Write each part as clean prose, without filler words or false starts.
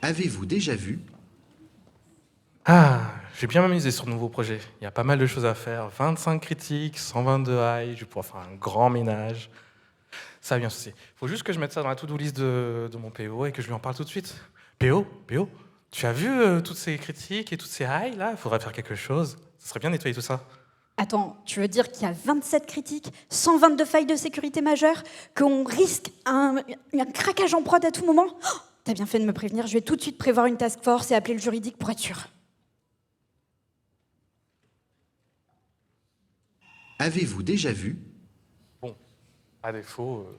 Avez-vous déjà vu? Ah, j'ai bien m'amuser sur le nouveau projet. Il y a pas mal de choses à faire. 25 critiques, 122 high, je vais pouvoir faire un grand ménage. Ça va bien se passer. Faut juste que je mette ça dans la to-do list de mon PO et que je lui en parle tout de suite. PO, tu as vu toutes ces critiques et toutes ces highs là? Il faudrait faire quelque chose. Ça serait bien de nettoyer tout ça. Attends, tu veux dire qu'il y a 27 critiques, 122 failles de sécurité majeures, qu'on risque un craquage en prod à tout moment? Oh, t'as bien fait de me prévenir, je vais tout de suite prévoir une task force et appeler le juridique pour être sûr. Avez-vous déjà vu? Bon, à défaut,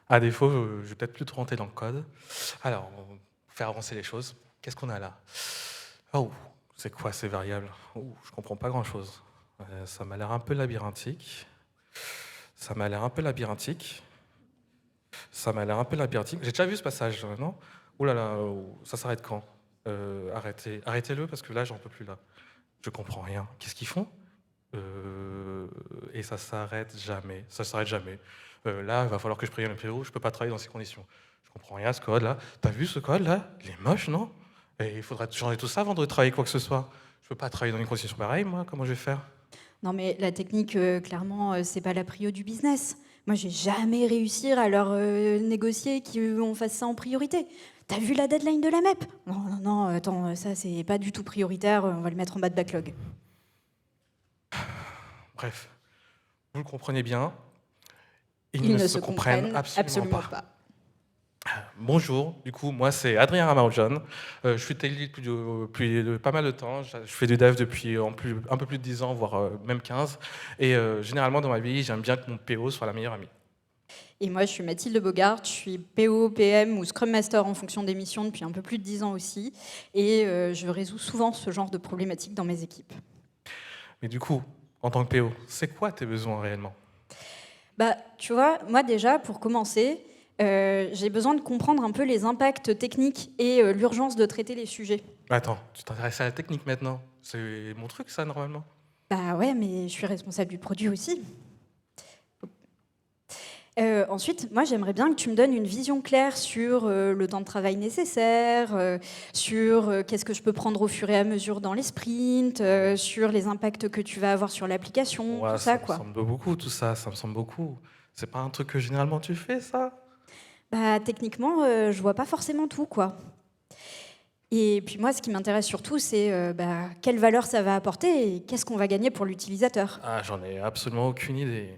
je vais peut-être plutôt rentrer dans le code. Alors, on va faire avancer les choses. Qu'est-ce qu'on a là? Oh, c'est quoi ces variables? Oh, je comprends pas grand-chose. Ça m'a l'air un peu labyrinthique. Ça m'a l'air un peu labyrinthique. J'ai déjà vu ce passage, non? Ouh là là, ça s'arrête quand? Arrêtez-le parce que là, j'en peux plus là. Je comprends rien. Qu'est-ce qu'ils font? Et ça s'arrête jamais. Ça s'arrête jamais. Là, il va falloir que je prévienne le PO. Je peux pas travailler dans ces conditions. Je comprends rien à ce code-là. T'as vu ce code-là? Il est moche, non? Et il faudra changer tout ça avant de travailler quoi que ce soit. Je peux pas travailler dans une condition pareille, moi. Comment je vais faire? Non mais la technique, clairement, c'est pas la prio du business. Moi, j'ai jamais réussi à leur négocier qu'on fasse ça en priorité. T'as vu la deadline de la MEP? Non, non, non, attends, ça c'est pas du tout prioritaire, on va le mettre en bas de backlog. Bref, vous le comprenez bien. Ils ne se comprennent absolument pas. Bonjour, du coup, moi c'est Adrien Ramarojane. Je suis tech lead depuis pas mal de temps. Je fais du dev depuis un peu plus de 10 ans, voire même 15. Et généralement dans ma vie, j'aime bien que mon PO soit la meilleure amie. Et moi, je suis Mathilde Bogart, je suis PO, PM ou Scrum Master en fonction des missions depuis un peu plus de 10 ans aussi. Et je résous souvent ce genre de problématiques dans mes équipes. Mais du coup, en tant que PO, c'est quoi tes besoins réellement? Bah, tu vois, moi déjà, pour commencer, j'ai besoin de comprendre un peu les impacts techniques et l'urgence de traiter les sujets. Attends, tu t'intéresses à la technique maintenant? C'est mon truc ça normalement? Bah ouais, mais je suis responsable du produit aussi. Ensuite, moi, j'aimerais bien que tu me donnes une vision claire sur le temps de travail nécessaire, sur qu'est-ce que je peux prendre au fur et à mesure dans les sprints, sur les impacts que tu vas avoir sur l'application, Ouais, tout ça ça, me quoi. semble beaucoup tout ça, ça me semble beaucoup. C'est pas un truc que généralement tu fais ça? Bah, techniquement, je vois pas forcément tout, quoi. Et puis moi, ce qui m'intéresse surtout, c'est bah, quelle valeur ça va apporter et qu'est-ce qu'on va gagner pour l'utilisateur. Ah, j'en ai absolument aucune idée.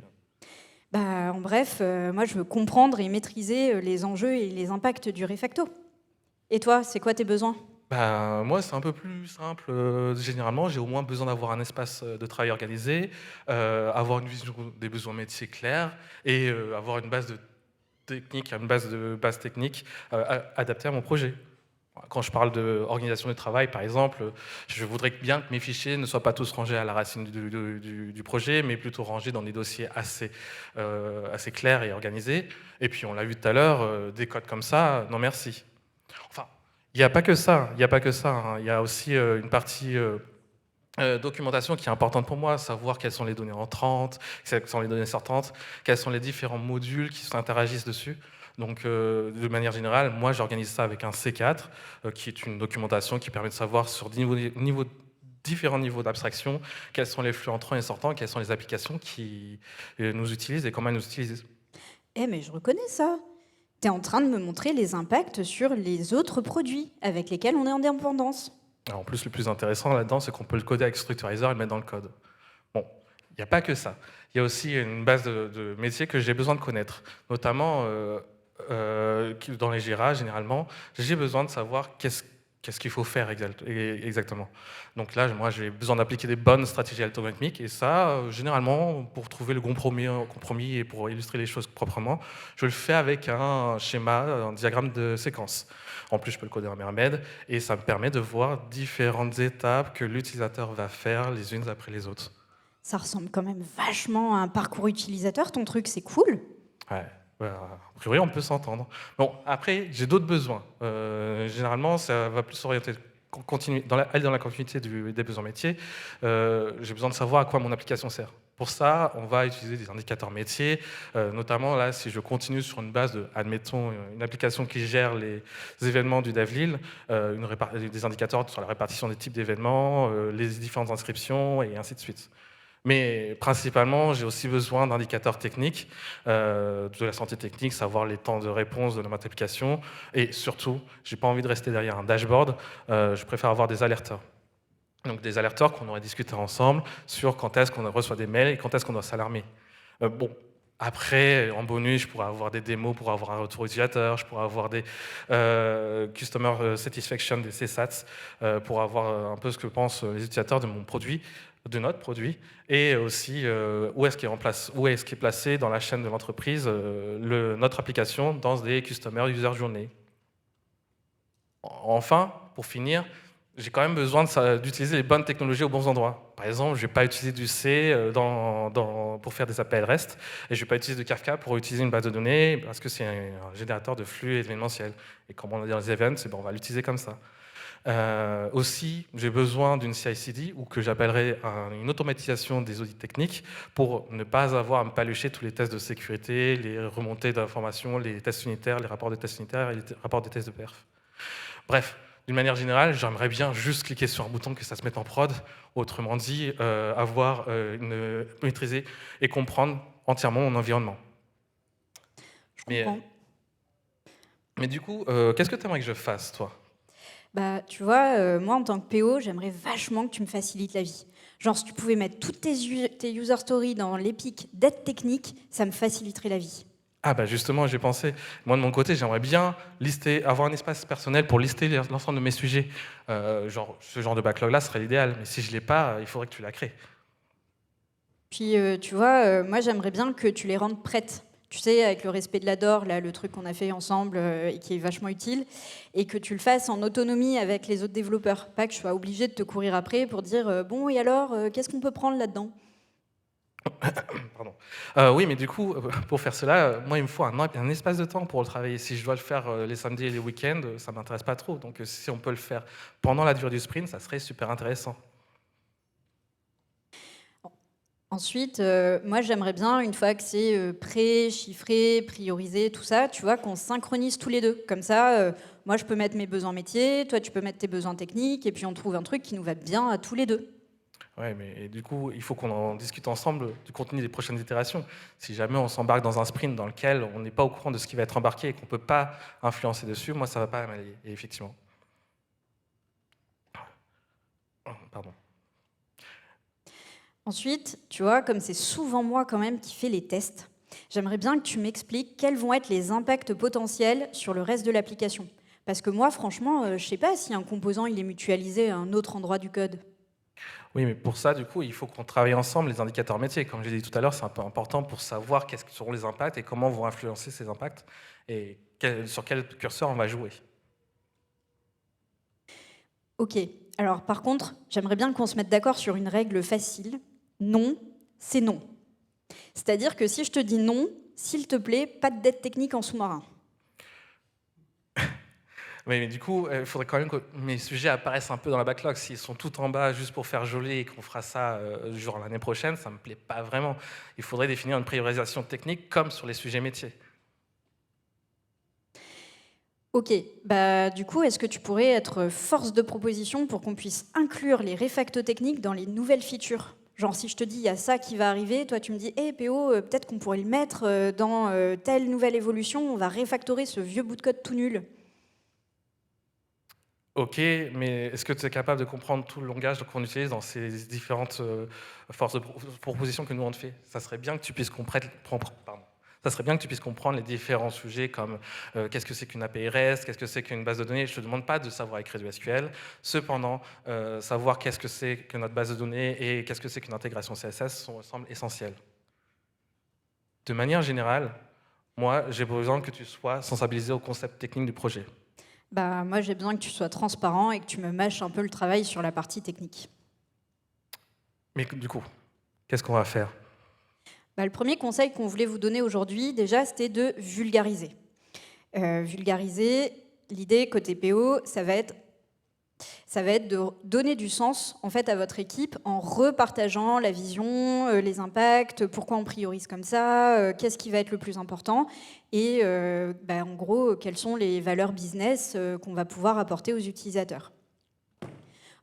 Bah, en bref, moi, je veux comprendre et maîtriser les enjeux et les impacts du refacto. Et toi, c'est quoi tes besoins? Ben, moi, c'est un peu plus simple. Généralement, j'ai au moins besoin d'avoir un espace de travail organisé, avoir une vision des besoins métiers clairs et avoir une base de technique, une base technique adaptée à mon projet. Quand je parle d'organisation du travail, par exemple, je voudrais bien que mes fichiers ne soient pas tous rangés à la racine du projet, mais plutôt rangés dans des dossiers assez clairs et organisés. Et puis, on l'a vu tout à l'heure, des codes comme ça, non merci. Enfin, il n'y a pas que ça, il n'y a pas que ça, hein. Il y a aussi une partie documentation qui est importante pour moi, savoir quelles sont les données entrantes, quelles sont les données sortantes, quels sont les différents modules qui interagissent dessus. Donc, de manière générale, moi, j'organise ça avec un C4, qui est une documentation qui permet de savoir sur différents niveaux d'abstraction quels sont les flux entrants et sortants, quelles sont les applications qui nous utilisent et comment elles nous utilisent. Eh, mais je reconnais ça. T'es en train de me montrer les impacts sur les autres produits avec lesquels on est en dépendance. Alors, en plus, le plus intéressant là-dedans, c'est qu'on peut le coder avec Structurizor et le mettre dans le code. Bon, il n'y a pas que ça. Il y a aussi une base de métiers que j'ai besoin de connaître, notamment dans les Jira, généralement, j'ai besoin de savoir qu'est-ce qu'il faut faire exactement. Donc là, moi, j'ai besoin d'appliquer des bonnes stratégies algorithmiques, et ça, généralement, pour trouver le compromis et pour illustrer les choses proprement, je le fais avec un schéma, un diagramme de séquence. En plus, je peux le coder en Mermed, et ça me permet de voir différentes étapes que l'utilisateur va faire les unes après les autres. Ça ressemble quand même vachement à un parcours utilisateur, ton truc, c'est cool. Ouais. A priori, on peut s'entendre. Bon, après, j'ai d'autres besoins. Généralement, ça va plus s'orienter aller dans la continuité des besoins métiers, j'ai besoin de savoir à quoi mon application sert. Pour ça, on va utiliser des indicateurs métiers, notamment là, si je continue sur une base de, admettons, une application qui gère les événements du DevLil, des indicateurs sur la répartition des types d'événements, les différentes inscriptions et ainsi de suite. Mais principalement, j'ai aussi besoin d'indicateurs techniques, de la santé technique, savoir les temps de réponse de notre application. Et surtout, je n'ai pas envie de rester derrière un dashboard, je préfère avoir des alerteurs. Donc des alerteurs qu'on aurait discuté ensemble sur quand est-ce qu'on reçoit des mails et quand est-ce qu'on doit s'alarmer. Bon, après, en bonus, je pourrais avoir des démos pour avoir un retour utilisateur, je pourrais avoir des Customer Satisfaction, des CSAT, pour avoir un peu ce que pensent les utilisateurs de mon produit, de notre produit, et aussi où est-ce qu'il est placé dans la chaîne de l'entreprise notre application dans des Customer User Journey. Enfin, pour finir, j'ai quand même besoin d'utiliser les bonnes technologies aux bons endroits. Par exemple, je ne vais pas utiliser du C pour faire des APL REST, et je ne vais pas utiliser de Kafka pour utiliser une base de données, parce que c'est un générateur de flux événementiel. Et comme on a dit dans les events, on va l'utiliser comme ça. Aussi, j'ai besoin d'une CI/CD, ou que j'appellerais une automatisation des audits techniques, pour ne pas avoir à me palucher tous les tests de sécurité, les remontées d'informations, les tests unitaires, les rapports des tests unitaires et les rapports des tests de perf. Bref. D'une manière générale, j'aimerais bien juste cliquer sur un bouton que ça se mette en prod. Autrement dit, maîtriser et comprendre entièrement mon environnement. Je comprends. Mais du coup, qu'est-ce que tu aimerais que je fasse, toi ? Bah, tu vois, moi, en tant que PO, j'aimerais vachement que tu me facilites la vie. Genre, si tu pouvais mettre toutes tes user stories dans l'Epic d'aide technique, ça me faciliterait la vie. Ah bah justement, j'ai pensé, moi de mon côté, j'aimerais bien avoir un espace personnel pour lister l'ensemble de mes sujets. Ce genre de backlog-là serait l'idéal, mais si je ne l'ai pas, il faudrait que tu la crées. Puis, tu vois, moi, j'aimerais bien que tu les rendes prêtes. Tu sais, avec le respect de la DOR, là, le truc qu'on a fait ensemble et qui est vachement utile, et que tu le fasses en autonomie avec les autres développeurs. Pas que je sois obligée de te courir après pour dire bon, et alors, qu'est-ce qu'on peut prendre là-dedans ? Pardon. Oui, mais du coup, pour faire cela, moi, il me faut un espace de temps pour le travailler. Si je dois le faire les samedis et les week-ends, ça ne m'intéresse pas trop. Donc, si on peut le faire pendant la durée du sprint, ça serait super intéressant. Ensuite, moi, j'aimerais bien, une fois que c'est prêt, chiffré, priorisé, tout ça, tu vois, qu'on synchronise tous les deux. Comme ça, moi, je peux mettre mes besoins métiers, toi, tu peux mettre tes besoins techniques, et puis on trouve un truc qui nous va bien à tous les deux. Ouais, mais du coup, il faut qu'on en discute ensemble du contenu des prochaines itérations. Si jamais on s'embarque dans un sprint dans lequel on n'est pas au courant de ce qui va être embarqué et qu'on ne peut pas influencer dessus, moi, ça ne va pas m'aller, effectivement. Pardon. Ensuite, tu vois, comme c'est souvent moi quand même qui fais les tests, j'aimerais bien que tu m'expliques quels vont être les impacts potentiels sur le reste de l'application. Parce que moi, franchement, je ne sais pas si un composant il est mutualisé à un autre endroit du code. Oui, mais pour ça, du coup, il faut qu'on travaille ensemble les indicateurs métiers. Comme je l'ai dit tout à l'heure, c'est un peu important pour savoir quels seront les impacts et comment vont influencer ces impacts et sur quel curseur on va jouer. Ok, alors par contre, j'aimerais bien qu'on se mette d'accord sur une règle facile. Non, c'est non. C'est-à-dire que si je te dis non, s'il te plaît, pas de dette technique en sous-marin. Oui, mais du coup, il faudrait quand même que mes sujets apparaissent un peu dans la backlog. S'ils sont tout en bas juste pour faire joli et qu'on fera ça genre l'année prochaine, ça ne me plaît pas vraiment. Il faudrait définir une priorisation technique comme sur les sujets métiers. Ok, bah du coup, est-ce que tu pourrais être force de proposition pour qu'on puisse inclure les réfactos techniques dans les nouvelles features ? Genre si je te dis il y a ça qui va arriver, toi tu me dis hey, PO, peut-être qu'on pourrait le mettre dans telle nouvelle évolution, on va refactorer ce vieux bout de code tout nul. Ok, mais est-ce que tu es capable de comprendre tout le langage qu'on utilise dans ces différentes forces de proposition que nous on te fait ? Ça serait bien que tu puisses comprendre. Ça serait bien que tu puisses comprendre les différents sujets comme qu'est-ce que c'est qu'une API REST, qu'est-ce que c'est qu'une base de données. Je ne te demande pas de savoir écrire du SQL. Cependant, savoir qu'est-ce que c'est que notre base de données et qu'est-ce que c'est qu'une intégration CSS semble essentiel. De manière générale, moi, j'ai besoin que tu sois sensibilisé au concept technique du projet. Bah, moi, j'ai besoin que tu sois transparent et que tu me mâches un peu le travail sur la partie technique. Mais du coup, qu'est-ce qu'on va faire ? Bah, le premier conseil qu'on voulait vous donner aujourd'hui, déjà, c'était de vulgariser. Vulgariser, l'idée côté PO, ça va être Ça va être de donner du sens en fait à votre équipe en repartageant la vision, les impacts, pourquoi on priorise comme ça, qu'est-ce qui va être le plus important et en gros, quelles sont les valeurs business qu'on va pouvoir apporter aux utilisateurs.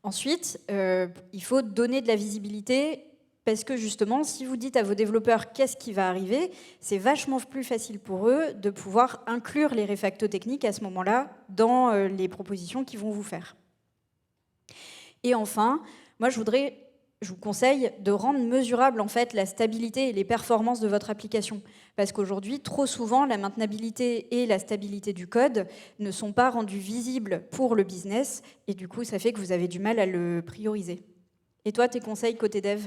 Ensuite, il faut donner de la visibilité parce que justement, si vous dites à vos développeurs qu'est-ce qui va arriver, c'est vachement plus facile pour eux de pouvoir inclure les réfactos techniques à ce moment-là dans les propositions qu'ils vont vous faire. Et enfin, moi je vous conseille de rendre mesurable en fait la stabilité et les performances de votre application. Parce qu'aujourd'hui, trop souvent, la maintenabilité et la stabilité du code ne sont pas rendues visibles pour le business, et du coup, ça fait que vous avez du mal à le prioriser. Et toi, tes conseils côté dev ?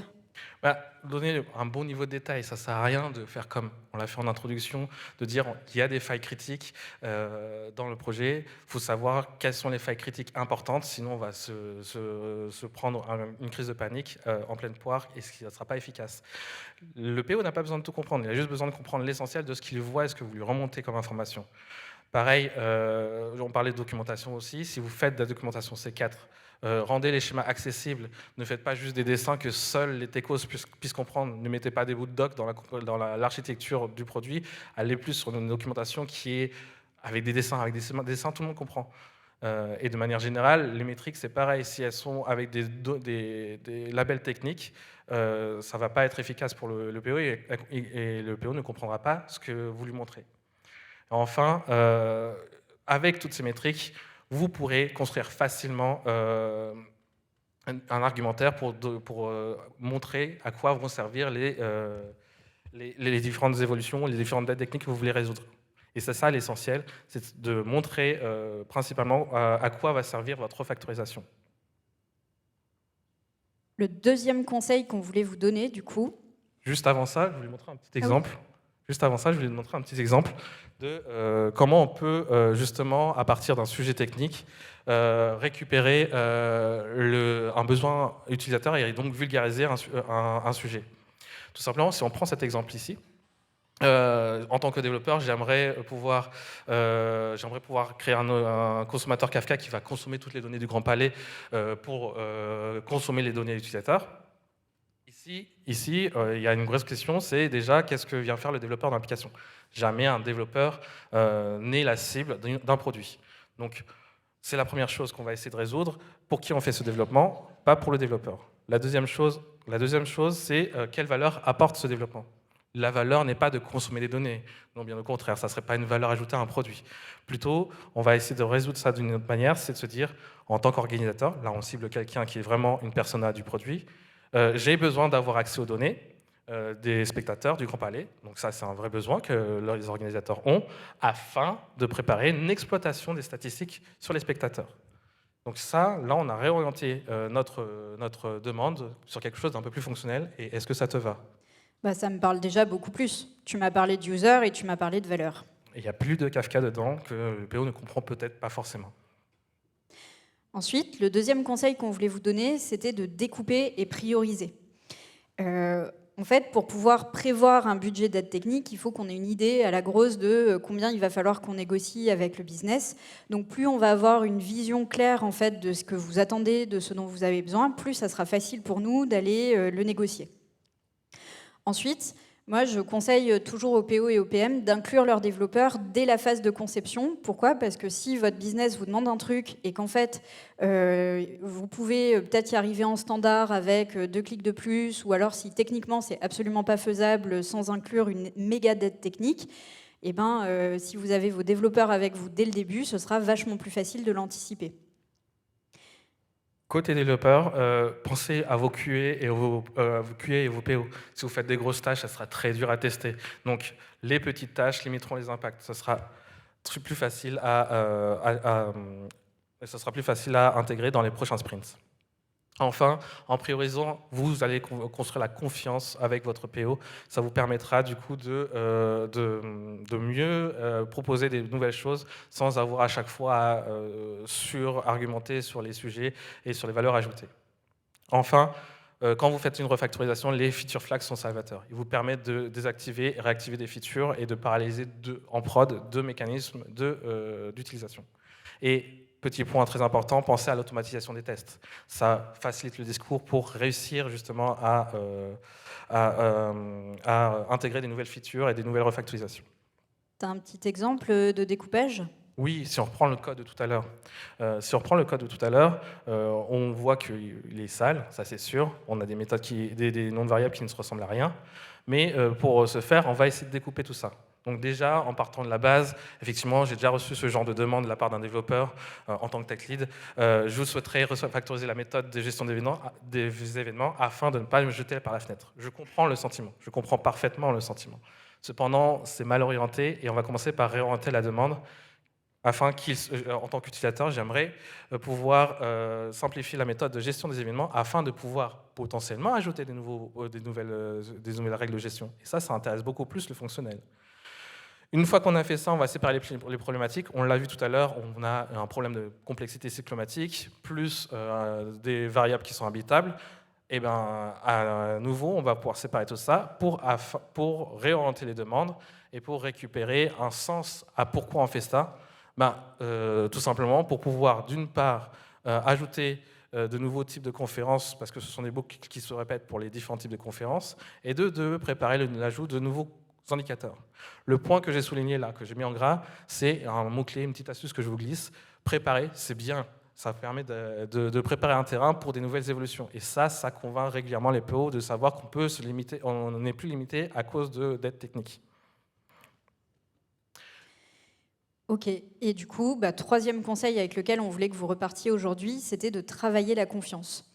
Donner un bon niveau de détail, ça ne sert à rien de faire comme on l'a fait en introduction, de dire qu'il y a des failles critiques dans le projet. Il faut savoir quelles sont les failles critiques importantes, sinon on va se prendre une crise de panique en pleine poire et ce ne sera pas efficace. Le PO n'a pas besoin de tout comprendre, il a juste besoin de comprendre l'essentiel de ce qu'il voit et ce que vous lui remontez comme information. Pareil, on parlait de documentation aussi, si vous faites de la documentation C4, rendez les schémas accessibles, ne faites pas juste des dessins que seuls les techos puissent comprendre, ne mettez pas des bouts de doc dans l'architecture du produit, allez plus sur une documentation qui est avec des dessins, tout le monde comprend. Et de manière générale, les métriques c'est pareil, si elles sont avec des labels techniques, ça ne va pas être efficace pour le PO et le PO ne comprendra pas ce que vous lui montrez. Enfin, avec toutes ces métriques, vous pourrez construire facilement un argumentaire pour montrer à quoi vont servir les différentes évolutions, les différentes dates techniques que vous voulez résoudre. Et c'est ça l'essentiel, c'est de montrer principalement à quoi va servir votre refactorisation. Le deuxième conseil qu'on voulait vous donner, du coup... Juste avant ça, je voulais montrer un petit exemple. Oui. Juste avant ça, je voulais montrer un petit exemple de comment on peut justement, à partir d'un sujet technique, récupérer un besoin utilisateur et donc vulgariser un sujet. Tout simplement, si on prend cet exemple ici, en tant que développeur, j'aimerais pouvoir créer un consommateur Kafka qui va consommer toutes les données du Grand Palais pour consommer les données utilisateurs. Ici, il y a une grosse question, c'est déjà qu'est-ce que vient faire le développeur d'une application. Jamais un développeur n'est la cible d'un produit. Donc, c'est la première chose qu'on va essayer de résoudre. Pour qui on fait ce développement? Pas pour le développeur. La deuxième chose, c'est quelle valeur apporte ce développement. La valeur n'est pas de consommer des données. Non, bien au contraire, ça ne serait pas une valeur ajoutée à un produit. Plutôt, on va essayer de résoudre ça d'une autre manière, c'est de se dire, en tant qu'organisateur, là on cible quelqu'un qui est vraiment une persona du produit, j'ai besoin d'avoir accès aux données des spectateurs du Grand Palais. Donc ça, c'est un vrai besoin que les organisateurs ont afin de préparer une exploitation des statistiques sur les spectateurs. Donc ça, là, on a réorienté notre demande sur quelque chose d'un peu plus fonctionnel. Et est-ce que ça te va? Ça me parle déjà beaucoup plus. Tu m'as parlé de user et tu m'as parlé de valeur. Il y a plus de Kafka dedans que le PO ne comprend peut-être pas forcément. Ensuite, le deuxième conseil qu'on voulait vous donner, c'était de découper et prioriser. En fait, pour pouvoir prévoir un budget d'aide technique, il faut qu'on ait une idée à la grosse de combien il va falloir qu'on négocie avec le business. Donc plus on va avoir une vision claire en fait, de ce que vous attendez, de ce dont vous avez besoin, plus ça sera facile pour nous d'aller le négocier. Ensuite, moi, je conseille toujours aux PO et aux PM d'inclure leurs développeurs dès la phase de conception. Pourquoi? Parce que si votre business vous demande un truc et qu'en fait, vous pouvez peut-être y arriver en standard avec 2 clics de plus, ou alors si techniquement, c'est absolument pas faisable sans inclure une méga dette technique, eh ben, si vous avez vos développeurs avec vous dès le début, ce sera vachement plus facile de l'anticiper. Côté développeur, pensez à vos QA et vos PO. Si vous faites des grosses tâches, ça sera très dur à tester. Donc, les petites tâches limiteront les impacts. Ça sera plus facile à intégrer dans les prochains sprints. Enfin, en priorisant, vous allez construire la confiance avec votre PO. Ça vous permettra du coup de mieux proposer des nouvelles choses sans avoir à chaque fois à sur-argumenter sur les sujets et sur les valeurs ajoutées. Enfin, quand vous faites une refactorisation, les feature flags sont salvateurs. Ils vous permettent de désactiver et réactiver des features et de paralyser en prod deux mécanismes d'utilisation. Et petit point très important, pensez à l'automatisation des tests. Ça facilite le discours pour réussir justement à intégrer des nouvelles features et des nouvelles refactorisations. Tu as un petit exemple de découpage? Oui, si on reprend le code de tout à l'heure, on voit qu'il est sale, ça c'est sûr. On a des méthodes des noms de variables qui ne se ressemblent à rien. Mais pour ce faire, on va essayer de découper tout ça. Donc déjà, en partant de la base, effectivement, j'ai déjà reçu ce genre de demande de la part d'un développeur en tant que tech lead. Je souhaiterais refactoriser la méthode de gestion des événements afin de ne pas me jeter par la fenêtre. Je comprends le sentiment, je comprends parfaitement le sentiment. Cependant, c'est mal orienté et on va commencer par réorienter la demande afin en tant qu'utilisateur, j'aimerais pouvoir simplifier la méthode de gestion des événements afin de pouvoir potentiellement ajouter des nouvelles règles de gestion. Et ça intéresse beaucoup plus le fonctionnel. Une fois qu'on a fait ça, on va séparer les problématiques. On l'a vu tout à l'heure, on a un problème de complexité cyclomatique, plus des variables qui sont habitables. Et bien, à nouveau, on va pouvoir séparer tout ça pour réorienter les demandes et pour récupérer un sens à pourquoi on fait ça. Tout simplement pour pouvoir, d'une part, ajouter de nouveaux types de conférences, parce que ce sont des boucles qui se répètent pour les différents types de conférences, et de préparer l'ajout de nouveaux indicateurs. Le point que j'ai souligné là, que j'ai mis en gras, c'est un mot-clé, une petite astuce que je vous glisse. Préparer, c'est bien. Ça permet de préparer un terrain pour des nouvelles évolutions. Et ça convainc régulièrement les PO de savoir qu'on peut se limiter, on n'est plus limité à cause d'aides techniques. Ok, et du coup, troisième conseil avec lequel on voulait que vous repartiez aujourd'hui, c'était de travailler la confiance.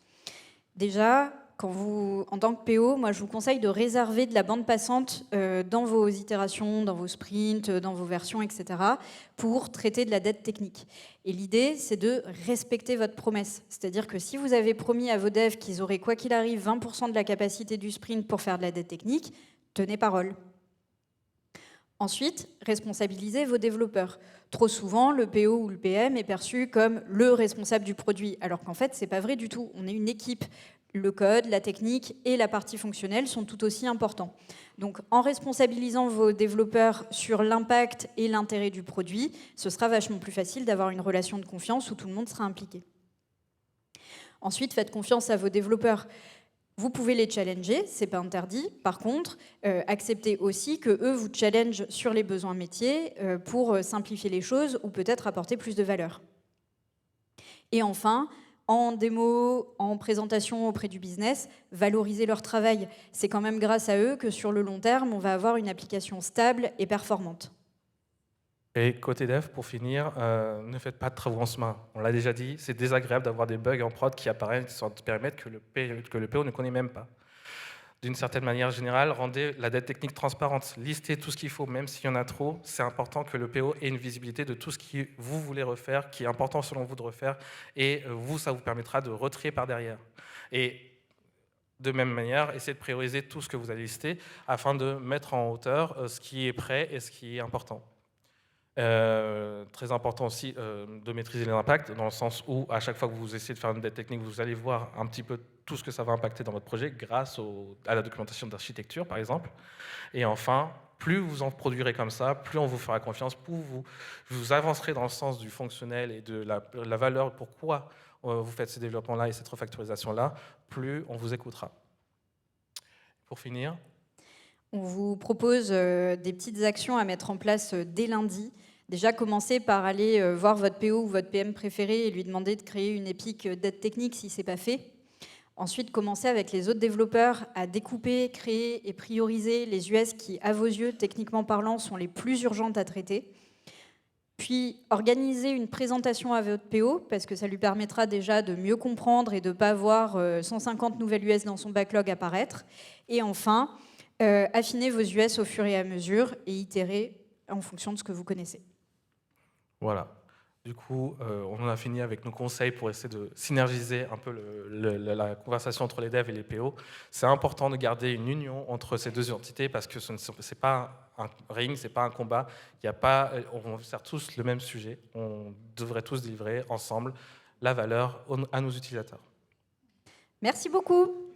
Déjà, en tant que PO, moi je vous conseille de réserver de la bande passante dans vos itérations, dans vos sprints, dans vos versions, etc., pour traiter de la dette technique. Et l'idée, c'est de respecter votre promesse. C'est-à-dire que si vous avez promis à vos devs qu'ils auraient, quoi qu'il arrive, 20% de la capacité du sprint pour faire de la dette technique, tenez parole. Ensuite, responsabilisez vos développeurs. Trop souvent, le PO ou le PM est perçu comme le responsable du produit, alors qu'en fait, ce n'est pas vrai du tout. On est une équipe. Le code, la technique et la partie fonctionnelle sont tout aussi importants. Donc, en responsabilisant vos développeurs sur l'impact et l'intérêt du produit, ce sera vachement plus facile d'avoir une relation de confiance où tout le monde sera impliqué. Ensuite, faites confiance à vos développeurs. Vous pouvez les challenger, c'est pas interdit. Par contre, acceptez aussi que eux vous challengent sur les besoins métiers pour simplifier les choses ou peut-être apporter plus de valeur. Et enfin, en démo, en présentation auprès du business, valoriser leur travail. C'est quand même grâce à eux que sur le long terme, on va avoir une application stable et performante. Et côté dev, pour finir, ne faites pas de travaux en semain. On l'a déjà dit, c'est désagréable d'avoir des bugs en prod qui apparaissent sur un périmètre que le PO ne connaît même pas. D'une certaine manière générale, rendez la dette technique transparente. Listez tout ce qu'il faut, même s'il y en a trop. C'est important que le PO ait une visibilité de tout ce que vous voulez refaire, qui est important selon vous de refaire, et vous, ça vous permettra de retrier par derrière. Et de même manière, essayez de prioriser tout ce que vous allez lister afin de mettre en hauteur ce qui est prêt et ce qui est important. Très important aussi de maîtriser les impacts, dans le sens où à chaque fois que vous essayez de faire une dette technique, vous allez voir un petit peu tout ce que ça va impacter dans votre projet grâce à la documentation d'architecture, par exemple. Et enfin, plus vous en produirez comme ça, plus on vous fera confiance, plus vous avancerez dans le sens du fonctionnel et de la valeur, pourquoi vous faites ces développements-là et cette refactorisation-là, plus on vous écoutera. Pour finir, on vous propose des petites actions à mettre en place dès lundi. Déjà, commencez par aller voir votre PO ou votre PM préféré et lui demander de créer une épique d'aide technique si ce n'est pas fait. Ensuite, commencez avec les autres développeurs à découper, créer et prioriser les US qui, à vos yeux, techniquement parlant, sont les plus urgentes à traiter. Puis, organisez une présentation à votre PO, parce que ça lui permettra déjà de mieux comprendre et de ne pas voir 150 nouvelles US dans son backlog apparaître. Et enfin, affinez vos US au fur et à mesure et itérez en fonction de ce que vous connaissez. Voilà. Du coup, on en a fini avec nos conseils pour essayer de synergiser un peu la conversation entre les devs et les PO. C'est important de garder une union entre ces deux entités parce que ce n'est pas un ring, ce n'est pas un combat. On sert tous le même sujet. On devrait tous délivrer ensemble la valeur à nos utilisateurs. Merci beaucoup.